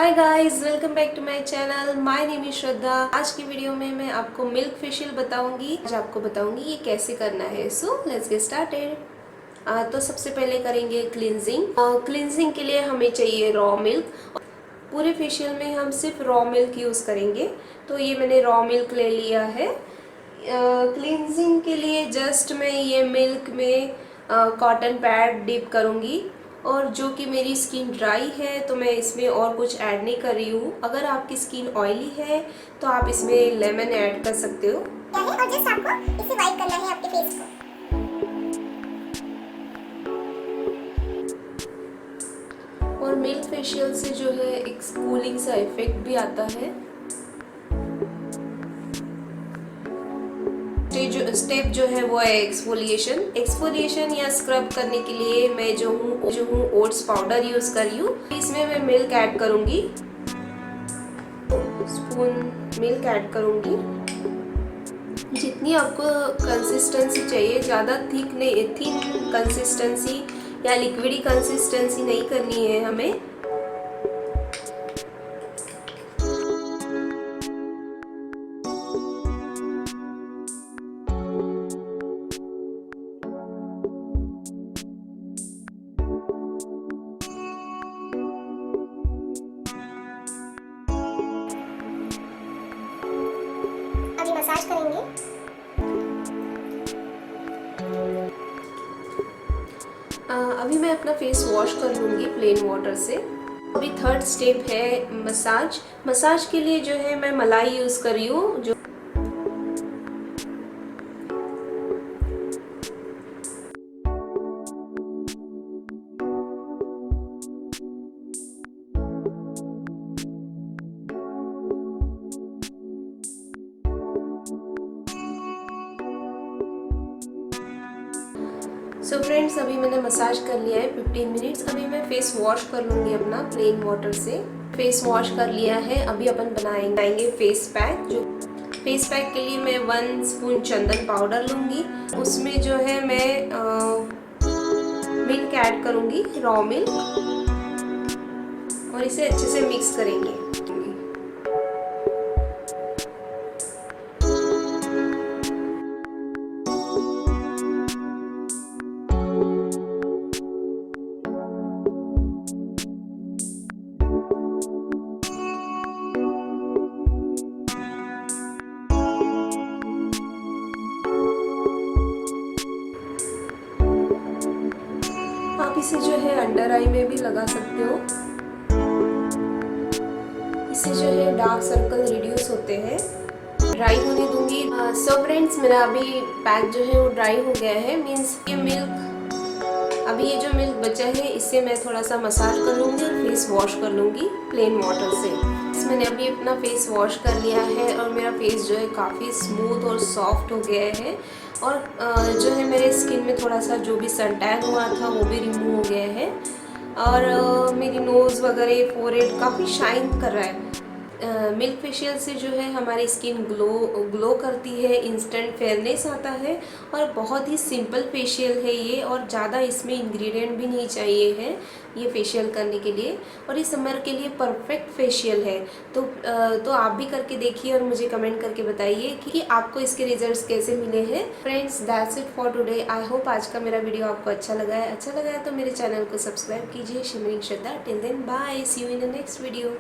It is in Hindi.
Hi guys, welcome back to my channel. My name is Shraddha. आज की वीडियो में मैं आपको मिल्क फेशियल बताऊंगी। आज आपको बताऊंगी ये कैसे करना है। So let's get started. तो सबसे पहले करेंगे क्लींजिंग। क्लींजिंग के लिए हमें चाहिए रॉ मिल्क। पूरे फेशियल में हम सिर्फ रॉ मिल्क यूज़ करेंगे। तो ये मैंने रॉ मिल्क ले लिया है। क्लींजिंग के लिए जस्ट मैं ये मिल्क में कॉटन पैड डिप करूँगी। और जो कि मेरी स्किन ड्राई है तो मैं इसमें और कुछ ऐड नहीं कर रही हूँ। अगर आपकी स्किन ऑयली है तो आप इसमें लेमन ऐड कर सकते हो। और जस्ट आपको इसे वाइप करना है आपके फेस को। और मिल्क फेशियल से जो है एक कूलिंग सा इफेक्ट भी आता है। स्टेप जो है वो है एक्सफोलिएशन। एक्सफोलिएशन या स्क्रब करने के लिए मैं जो हूँ ओट्स पाउडर यूज कर रही हूँ। इसमें मैं मिल्क ऐड करूँगी, स्पून मिल्क ऐड करूँगी। जितनी आपको कंसिस्टेंसी चाहिए, ज़्यादा थिक नहीं, थिन कंसिस्टेंसी या लिक्विडी कंसिस्टेंसी नहीं करनी है हमें। अभी मसाज करेंगे। अभी मैं अपना फेस वॉश कर लूँगी प्लेन वाटर से। अभी थर्ड स्टेप है मसाज। मसाज के लिए जो है मैं मलाई यूज़ कर रही हूँ। जो सो फ्रेंड्स, अभी मैंने मसाज कर लिया है 15 मिनट्स। अभी मैं फेस वॉश कर लूँगी अपना प्लेन वाटर से। फेस वॉश कर लिया है। अभी अपन बनाएंगे फेस पैक। जो फेस पैक के लिए मैं 1 स्पून चंदन पाउडर लूँगी। उसमें जो है मैं मिल्क ऐड करूँगी, रॉ मिल्क, और इसे अच्छे से मिक्स करेंगे। आप इसे जो है अंडर आई में भी लगा सकते हो। इससे जो है डार्क सर्कल रिड्यूस होते हैं। ड्राई होने दूंगी। सो फ्रेंड्स, मेरा अभी पैक जो है वो ड्राई हो गया है। मीन्स ये मिल्क, अभी ये जो मिल्क बचा है इससे मैं थोड़ा सा मसाज कर लूँगी और फेस वॉश कर लूँगी प्लेन वाटर से। मैंने अभी अपना फेस वॉश कर लिया है और मेरा फेस जो है काफ़ी स्मूथ और सॉफ्ट हो गया है। और जो है मेरे स्किन में थोड़ा सा जो भी सन टैन हुआ था वो भी रिमूव हो गया है। और मेरी नोज़ वगैरह, फोरहेड काफ़ी शाइन कर रहा है। मिल्क फेशियल से जो है हमारी स्किन ग्लो करती है, इंस्टेंट फेयरनेस आता है। और बहुत ही सिंपल फेशियल है ये, और ज़्यादा इसमें इंग्रेडिएंट भी नहीं चाहिए है ये फेशियल करने के लिए। और ये समर के लिए परफेक्ट फेशियल है। तो आप भी करके देखिए और मुझे कमेंट करके बताइए कि आपको इसके रिजल्ट्स कैसे मिले हैं। Friends, that's it for today. I hope आज का मेरा वीडियो आपको अच्छा लगा है। अच्छा लगा है तो मेरे चैनल को सब्सक्राइब कीजिए। Shimmering Shraddha. Till then, bye, see you in the next video.